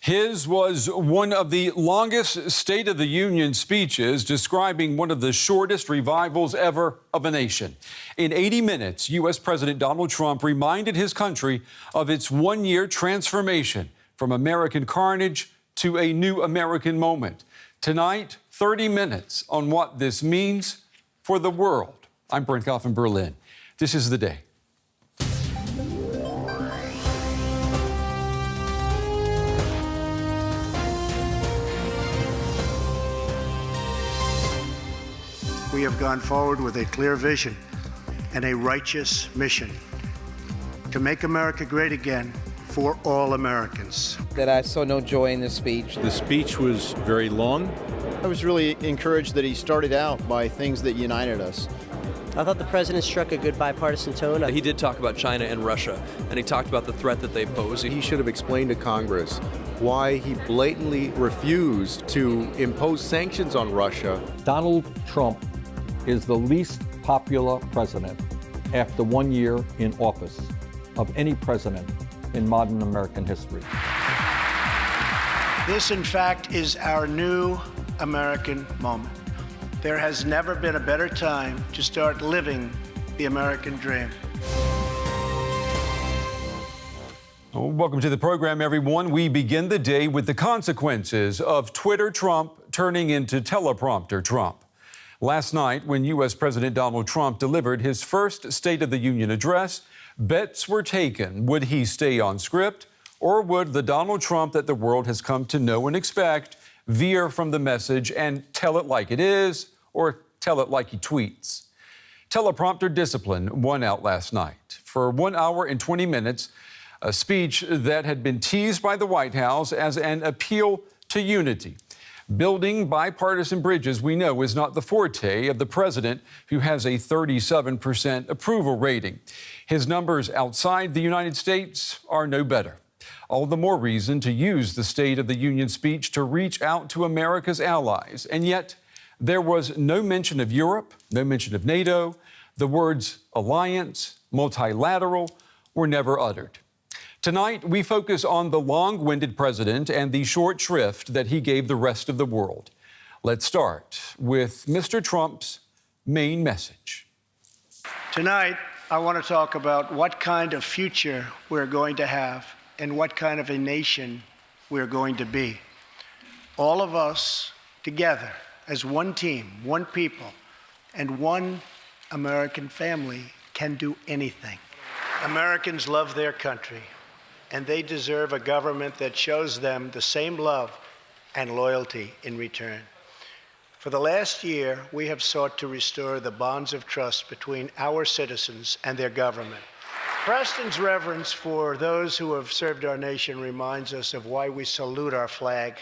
His was one of the longest State of the Union speeches, describing one of the shortest revivals ever of a nation. In 80 minutes, U.S. President Donald Trump reminded his country of its one-year transformation from American carnage to a new American moment. Tonight, 30 minutes on what this means for the world. I'm Brent, Goff in Berlin. This is The Day. We have gone forward with a clear vision and a righteous mission to make America great again for all Americans. That I saw no joy in the speech. The speech was very long. I was really encouraged that he started out by things that united us. I thought the president struck a good bipartisan tone. He did talk about China and Russia, and he talked about the threat that they pose. He should have explained to Congress why he blatantly refused to impose sanctions on Russia. Donald Trump is the least popular president after 1 year in office of any president in modern American history. This, in fact, is our new American moment. There has never been a better time to start living the American dream. Welcome to the program, everyone. We begin the day with the consequences of Twitter Trump turning into teleprompter Trump. Last night, when U.S. President Donald Trump delivered his first State of the Union address, bets were taken. Would he stay on script, or would the Donald Trump that the world has come to know and expect veer from the message and tell it like it is, or tell it like he tweets? Teleprompter discipline won out last night. For 1 hour and 20 minutes, a speech that had been teased by the White House as an appeal to unity. Building bipartisan bridges, we know, is not the forte of the president, who has a 37% approval rating. His numbers outside the United States are no better. All the more reason to use the State of the Union speech to reach out to America's allies. And yet, there was no mention of Europe, no mention of NATO. The words alliance, multilateral were never uttered. Tonight, we focus on the long-winded president and the short shrift that he gave the rest of the world. Let's start with Mr. Trump's main message. Tonight, I want to talk about what kind of future we're going to have and what kind of a nation we're going to be. All of us together as one team, one people, and one American family can do anything. Americans love their country, and they deserve a government that shows them the same love and loyalty in return. For the last year, we have sought to restore the bonds of trust between our citizens and their government. Preston's reverence for those who have served our nation reminds us of why we salute our flag,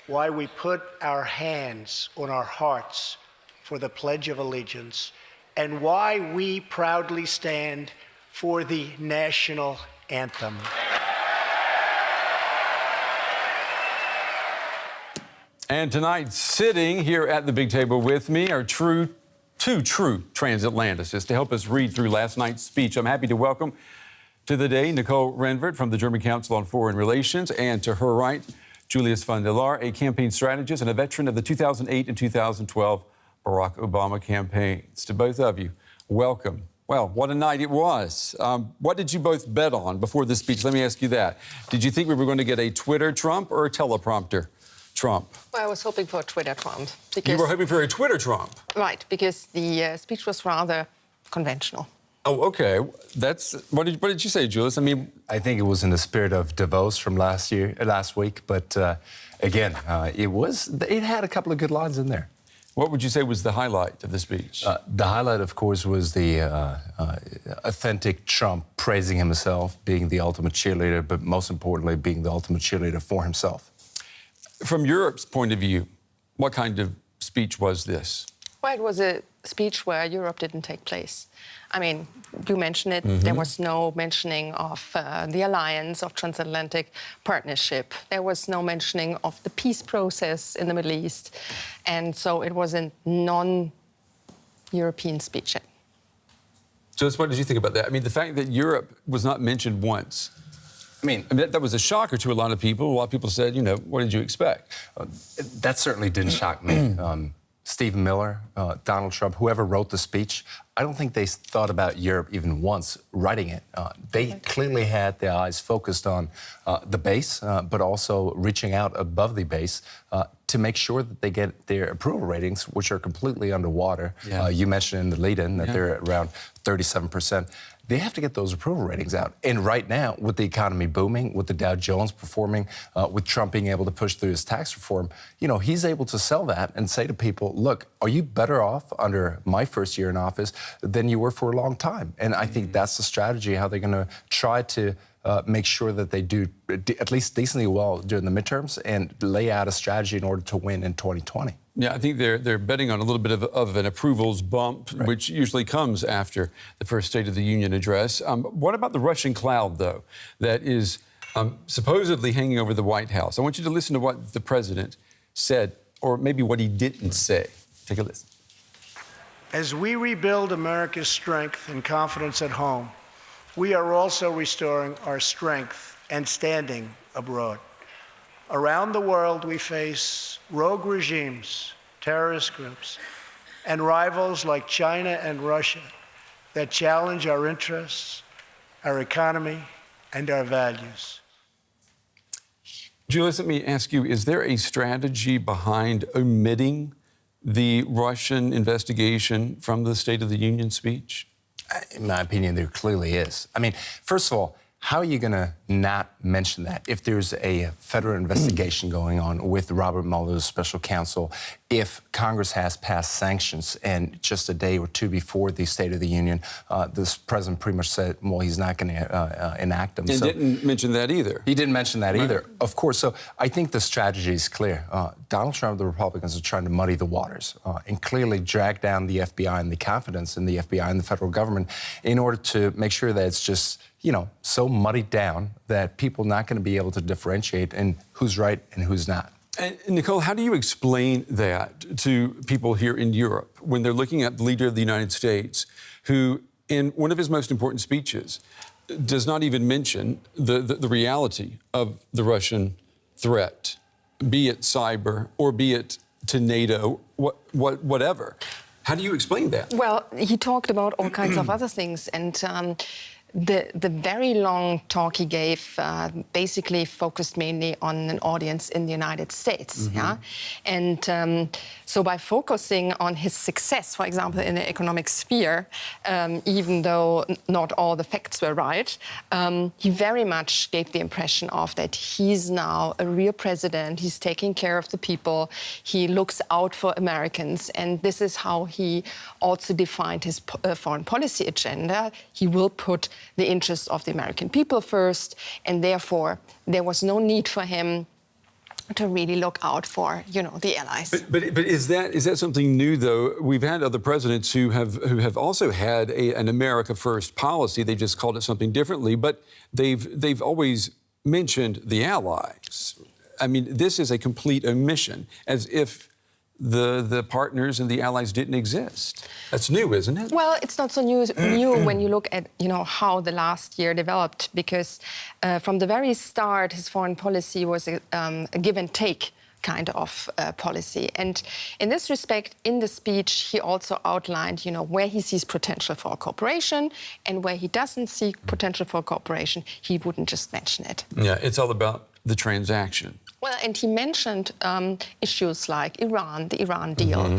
why we put our hands on our hearts for the Pledge of Allegiance, and why we proudly stand for the national anthem. And tonight, sitting here at the big table with me are two true transatlanticists to help us read through last night's speech. I'm happy to welcome to the day Nicole Renvert from the German Council on Foreign Relations, and to her right, Julius von der Laar, a campaign strategist and a veteran of the 2008 and 2012 Barack Obama campaigns. To both of you, welcome. Well, what a night it was. What did you both bet on before this speech? Let me ask you that. Did you think we were going to get a Twitter Trump or a teleprompter Trump? Well, I was hoping for a Twitter Trump. You were hoping for a Twitter Trump? Right, because the speech was rather conventional. Oh, okay. What did you say, Julius? I think it was in the spirit of Davos from last week, but again, it had a couple of good lines in there. What would you say was the highlight of the speech? The highlight, of course, was the authentic Trump praising himself, being the ultimate cheerleader, but most importantly, being the ultimate cheerleader for himself. From Europe's point of view, what kind of speech was this? Well, it was a speech where Europe didn't take place. I mean, you mentioned it. There was no mentioning of the alliance, of transatlantic partnership. There was no mentioning of the peace process in the Middle East. And so it was a non-European speech. Just what did you think about that? I mean, the fact that Europe was not mentioned once. I mean, that was a shocker to a lot of people. A lot of people said, you know, what did you expect? That certainly didn't shock me. Stephen Miller, Donald Trump, whoever wrote the speech, I don't think they thought about Europe even once writing it. They clearly had their eyes focused on the base, but also reaching out above the base to make sure that they get their approval ratings, which are completely underwater. Yeah. You mentioned in the lead-in that they're around 37%. They have to get those approval ratings out. And right now, with the economy booming, with the Dow Jones performing, with Trump being able to push through his tax reform, you know, he's able to sell that and say to people, look, are you better off under my first year in office than you were for a long time? And I think that's the strategy, how they're going to try to make sure that they do at least decently well during the midterms and lay out a strategy in order to win in 2020. Yeah, I think they're betting on a little bit of an approvals bump, Right. which usually comes after the first State of the Union address. What about the Russian cloud, though, that is supposedly hanging over the White House? I want you to listen to what the president said, or maybe what he didn't say. Take a listen. As we rebuild America's strength and confidence at home, we are also restoring our strength and standing abroad. Around the world, we face rogue regimes, terrorist groups, and rivals like China and Russia that challenge our interests, our economy, and our values. Julius, let me ask you, is there a strategy behind omitting the Russian investigation from the State of the Union speech? In my opinion, there clearly is. I mean, first of all, how are you going to not mention that if there's a federal investigation going on with Robert Mueller's special counsel, if Congress has passed sanctions and just a day or two before the State of the Union, this president pretty much said, well, he's not going to enact them. And didn't mention that either. He didn't mention that either, of course. So I think the strategy is clear. Donald Trump, the Republicans, are trying to muddy the waters and clearly drag down the FBI and the confidence in the FBI and the federal government in order to make sure that it's just, you know, so muddied down that people are not going to be able to differentiate in who's right and who's not. And Nicole, how do you explain that to people here in Europe when they're looking at the leader of the United States, who, in one of his most important speeches, does not even mention the reality of the Russian threat, be it cyber or be it to NATO, whatever? How do you explain that? Well, he talked about all kinds of other things, and the very long talk he gave basically focused mainly on an audience in the United States. Yeah? And so by focusing on his success, for example, in the economic sphere, even though not all the facts were right, he very much gave the impression of that he's now a real president, he's taking care of the people, he looks out for Americans, and this is how he also defined his foreign policy agenda. He will put the interests of the American people first, and therefore there was no need for him to really look out for, you know, the allies. But is that something new, though? We've had other presidents who have also had an America First policy. They just called it something differently, but they've always mentioned the allies. I mean, this is a complete omission, as if the partners and the allies didn't exist. That's new, isn't it? Well, it's not so new when you look at, you know, how the last year developed, because from the very start, his foreign policy was a give and take kind of policy. And in this respect, in the speech, he also outlined, you know, where he sees potential for cooperation and where he doesn't see potential for cooperation, he wouldn't just mention it. Yeah, it's all about the transaction. Well, and he mentioned issues like Iran, the Iran deal.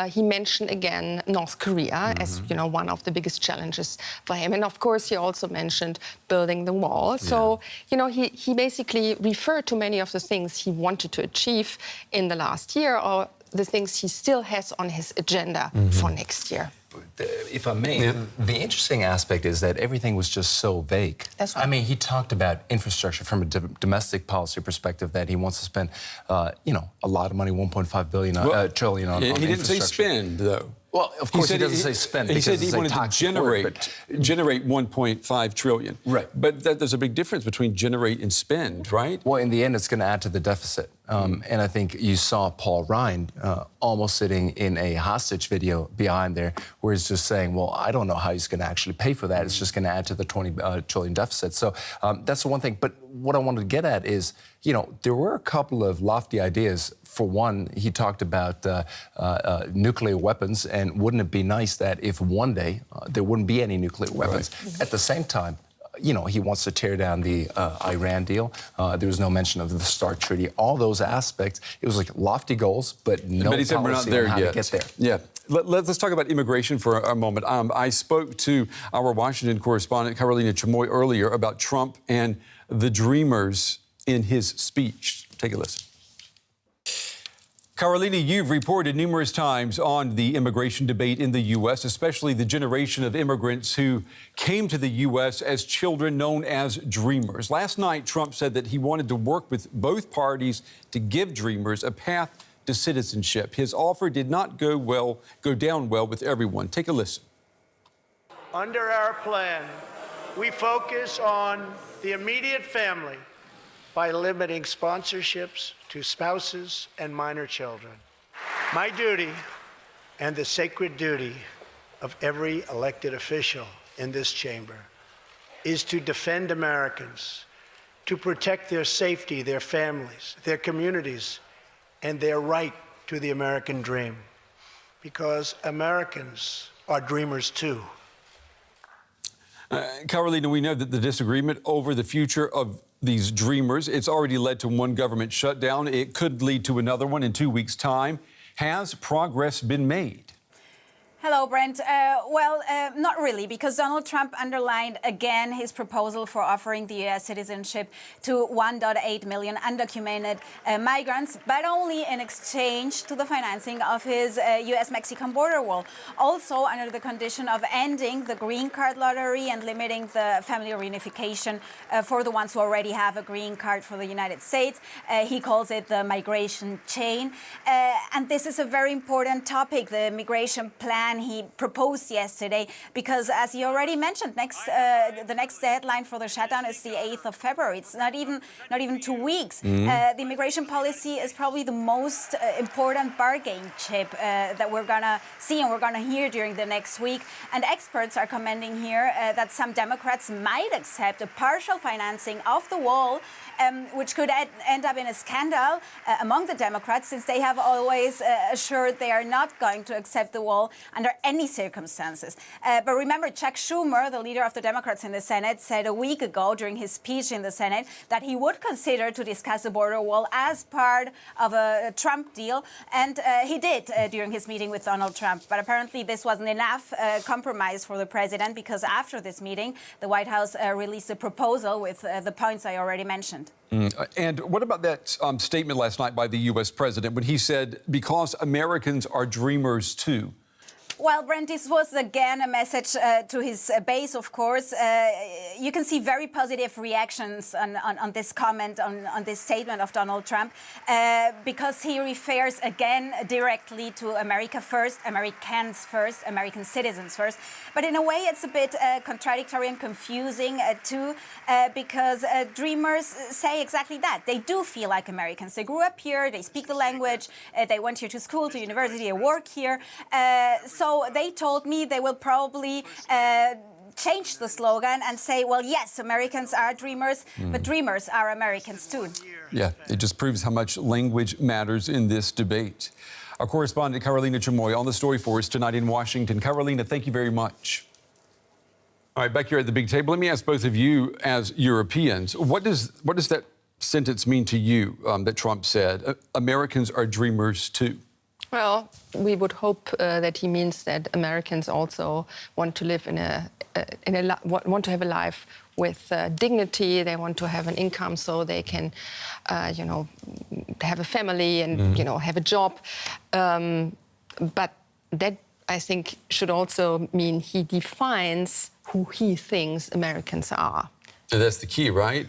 He mentioned again North Korea as, you know, one of the biggest challenges for him. And of course, he also mentioned building the wall. So, you know, he basically referred to many of the things he wanted to achieve in the last year, or the things he still has on his agenda for next year. If I may, the interesting aspect is that everything was just so vague. That's right. I mean, he talked about infrastructure from a domestic policy perspective, that he wants to spend, you know, a lot of money, 1.5 billion, trillion on infrastructure. He didn't say spend, though. Well, of course, he doesn't say spend. He said he wanted to generate 1.5 trillion. Right. But there's a big difference between generate and spend, right? Well, in the end, it's going to add to the deficit. And I think you saw Paul Ryan almost sitting in a hostage video behind there, where he's just saying, well, I don't know how he's going to actually pay for that. It's just going to add to the $20 trillion deficit. So that's the one thing. But what I wanted to get at is, you know, there were a couple of lofty ideas. For one, he talked about nuclear weapons, and wouldn't it be nice that if one day there wouldn't be any nuclear weapons? Right. At the same time, you know, he wants to tear down the Iran deal. There was no mention of the START treaty. All those aspects, it was like lofty goals, but no policy we're not there on how yet. to get there. Yeah. Let's talk about immigration for a moment. I spoke to our Washington correspondent, Carolina Chamoy, earlier about Trump and the Dreamers in his speech. Take a listen. Carolina, you've reported numerous times on the immigration debate in the U.S., especially the generation of immigrants who came to the U.S. as children known as Dreamers. Last night, Trump said that he wanted to work with both parties to give Dreamers a path to citizenship. His offer did not go down well with everyone. Take a listen. Under our plan, we focus on the immediate family by limiting sponsorships to spouses and minor children. My duty, and the sacred duty of every elected official in this chamber, is to defend Americans, to protect their safety, their families, their communities, and their right to the American dream. Because Americans are dreamers too. Carolina, we know that the disagreement over the future of these Dreamers, it's already led to one government shutdown. It could lead to another one in 2 weeks' time. Has progress been made? Hello, Brent. Not really, because Donald Trump underlined again his proposal for offering the U.S. citizenship to 1.8 million undocumented migrants, but only in exchange to the financing of his U.S.-Mexican border wall. Also, under the condition of ending the green card lottery and limiting the family reunification for the ones who already have a green card for the United States. He calls it the migration chain. And this is a very important topic, the migration plan he proposed yesterday, because as you already mentioned, the next deadline for the shutdown is the 8th of February. It's not even 2 weeks. The immigration policy is probably the most important bargain chip that we're gonna see and we're gonna hear during the next week. And experts are commenting here that some Democrats might accept a partial financing of the wall, which could end up in a scandal among the Democrats, since they have always assured they are not going to accept the wall under any circumstances. But remember, Chuck Schumer, the leader of the Democrats in the Senate, said a week ago during his speech in the Senate that he would consider to discuss the border wall as part of a Trump deal. And he did during his meeting with Donald Trump. But apparently this wasn't enough compromise for the president, because after this meeting, the White House released a proposal with the points I already mentioned. And what about that statement last night by the U.S. president when he said, because Americans are dreamers too? Well, Brent, this was again a message to his base, of course. You can see very positive reactions on this comment, on this statement of Donald Trump, because he refers again directly to America first, Americans first, American citizens first. But in a way, it's a bit contradictory and confusing too, because dreamers say exactly that. They do feel like Americans. They grew up here, they speak the language, they went here to school, to university, they work here. So they told me they will probably change the slogan and say, well, yes, Americans are dreamers, but dreamers are Americans too. Yeah, it just proves how much language matters in this debate. Our correspondent Carolina Chamoy on the story for us tonight in Washington. Carolina, thank you very much. All right, back here at the big table, let me ask both of you as Europeans, what does that sentence mean to you that Trump said? Americans are dreamers too. Well, we would hope that he means that Americans also want to live want to have a life with dignity. They want to have an income so they can, have a family and have a job. But that, I think, should also mean he defines who he thinks Americans are. And that's the key, right?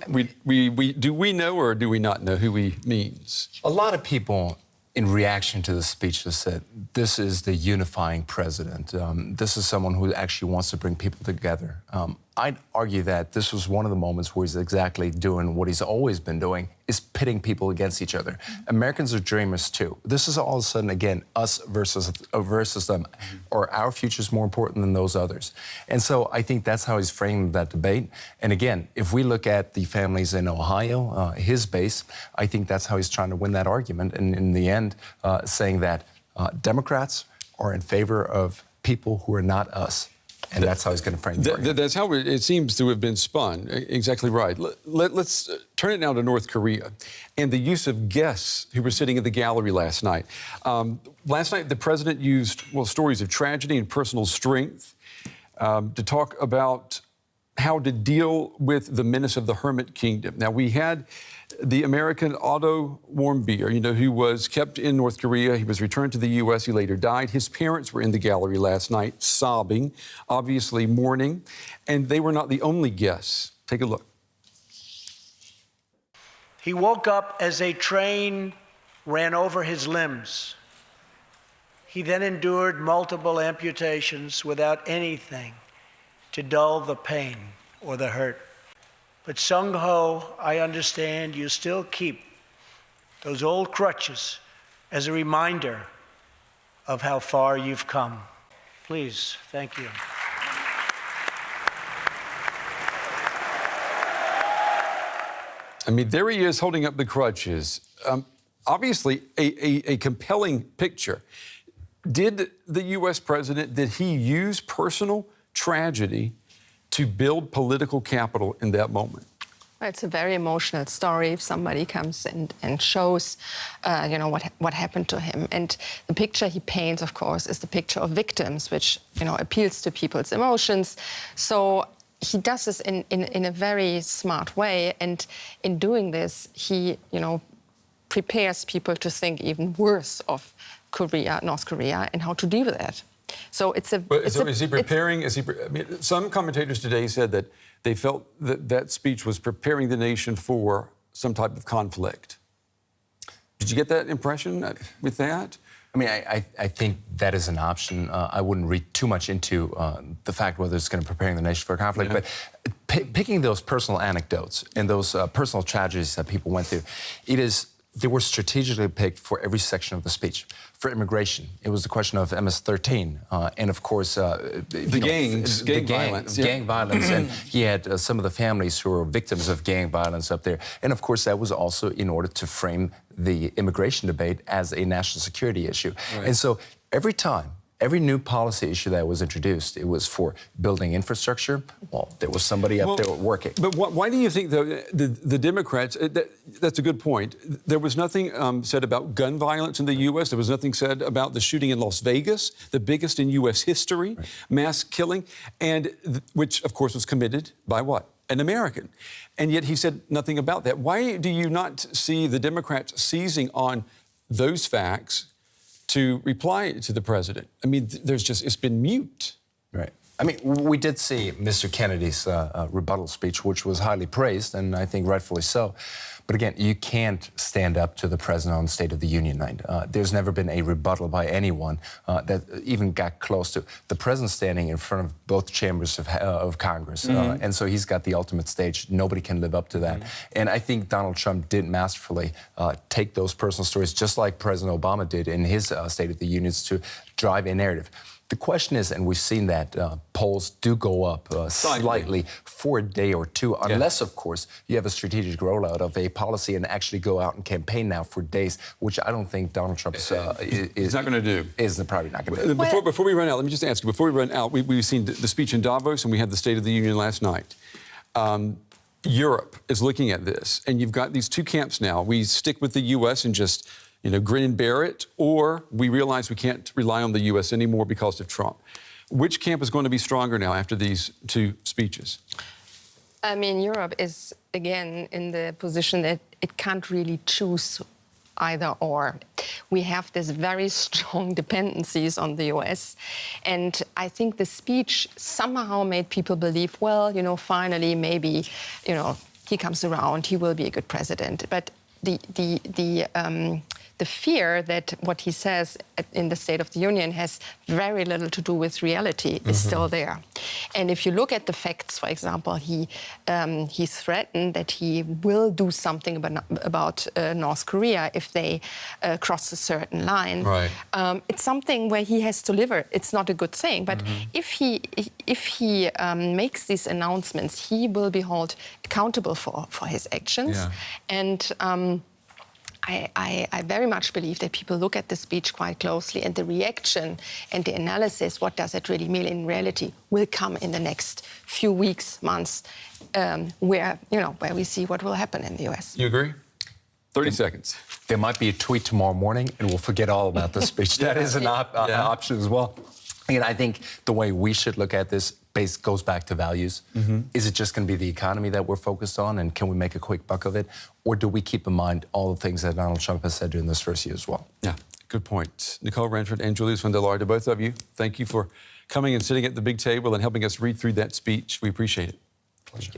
Do we know or do we not know who he means? A lot of people, in reaction to the speech, just said, this is the unifying president. This is someone who actually wants to bring people together. I'd argue that this was one of the moments where he's exactly doing what he's always been doing, is pitting people against each other. Americans are dreamers too. This is all of a sudden, again, us versus them, or our future is more important than those others. And so I think that's how he's framed that debate. And again, if we look at the families in Ohio, his base, I think that's how he's trying to win that argument. And in the end, saying that Democrats are in favor of people who are not us. And that's how he's going to frame it. That's how it seems to have been spun. Exactly right. Let's turn it now to North Korea and the use of guests who were sitting in the gallery last night. Last night, the president used, stories of tragedy and personal strength to talk about how to deal with the menace of the hermit kingdom. Now, we had the American Otto Warmbier, who was kept in North Korea. He was returned to the U.S. He later died. His parents were in the gallery last night, sobbing, obviously mourning, and they were not the only guests. Take a look. He woke up as a train ran over his limbs. He then endured multiple amputations without anything to dull the pain or the hurt. But Sung-ho, I understand you still keep those old crutches as a reminder of how far you've come. Please, thank you. I mean, there he is holding up the crutches. Obviously, a compelling picture. Did the U.S. president, did he use personal tragedy to build political capital in that moment? It's a very emotional story if somebody comes and shows, what happened to him. And the picture he paints, of course, is the picture of victims, which, appeals to people's emotions. So he does this in a very smart way. And in doing this, he, prepares people to think even worse of North Korea, and how to deal with that. So it's a. But is he preparing? Some commentators today said that they felt that speech was preparing the nation for some type of conflict. Did you get that impression with that? I mean, I think that is an option. I wouldn't read too much into the fact whether it's going to preparing the nation for conflict, but picking those personal anecdotes and those personal tragedies that people went through, they were strategically picked for every section of the speech. For immigration, it was the question of MS-13, and of course, gang violence. Gang violence, and he had some of the families who were victims of gang violence up there. And of course, that was also in order to frame the immigration debate as a national security issue. Right. And so every new policy issue that was introduced, it was for building infrastructure. Well, there was somebody up there working. But why do you think the Democrats, that's a good point. There was nothing said about gun violence in the U.S. There was nothing said about the shooting in Las Vegas, the biggest in U.S. history, right. Mass killing, and which, of course, was committed by what? An American. And yet he said nothing about that. Why do you not see the Democrats seizing on those facts to reply to the president? I mean, it's been mute. Right. I mean, we did see Mr. Kennedy's rebuttal speech, which was highly praised, and I think rightfully so. But again, you can't stand up to the president on the State of the Union night. There's never been a rebuttal by anyone that even got close to the president standing in front of both chambers of Congress. Mm-hmm. And so he's got the ultimate stage. Nobody can live up to that. Mm-hmm. And I think Donald Trump did masterfully take those personal stories, just like President Obama did in his State of the Union, to drive a narrative. The question is, and we've seen that polls do go up slightly for a day or two, unless, of course, you have a strategic rollout of a policy and actually go out and campaign now for days, which I don't think Donald Trump is not going to do. Is probably not going to do. Before we run out, let me just ask you, before we run out, we've seen the speech in Davos and we had the State of the Union last night. Europe is looking at this, and you've got these two camps now. We stick with the U.S. and just grin and bear it, or we realize we can't rely on the U.S. anymore because of Trump. Which camp is going to be stronger now after these two speeches? I mean, Europe is, again, in the position that it can't really choose either or. We have this very strong dependencies on the U.S. And I think the speech somehow made people believe, well, finally, maybe, he comes around, he will be a good president. But the the fear that what he says in the State of the Union has very little to do with reality is still there. And if you look at the facts, for example, he threatened that he will do something about North Korea if they cross a certain line. Right. It's something where he has to deliver. It's not a good thing. But if he makes these announcements, he will be held accountable for his actions. Yeah. And I very much believe that people look at the speech quite closely, and the reaction and the analysis, what does it really mean in reality, will come in the next few weeks, months, where we see what will happen in the US. You agree? 30 seconds. There might be a tweet tomorrow morning, and we'll forget all about the speech. That is an option as well. And I think the way we should look at this goes back to values. Is it just going to be the economy that we're focused on, and can we make a quick buck of it? Or do we keep in mind all the things that Donald Trump has said during this first year as well? Yeah, good point. Nicole Renvert and Julius von der Laar, to both of you, thank you for coming and sitting at the big table and helping us read through that speech. We appreciate it. Pleasure.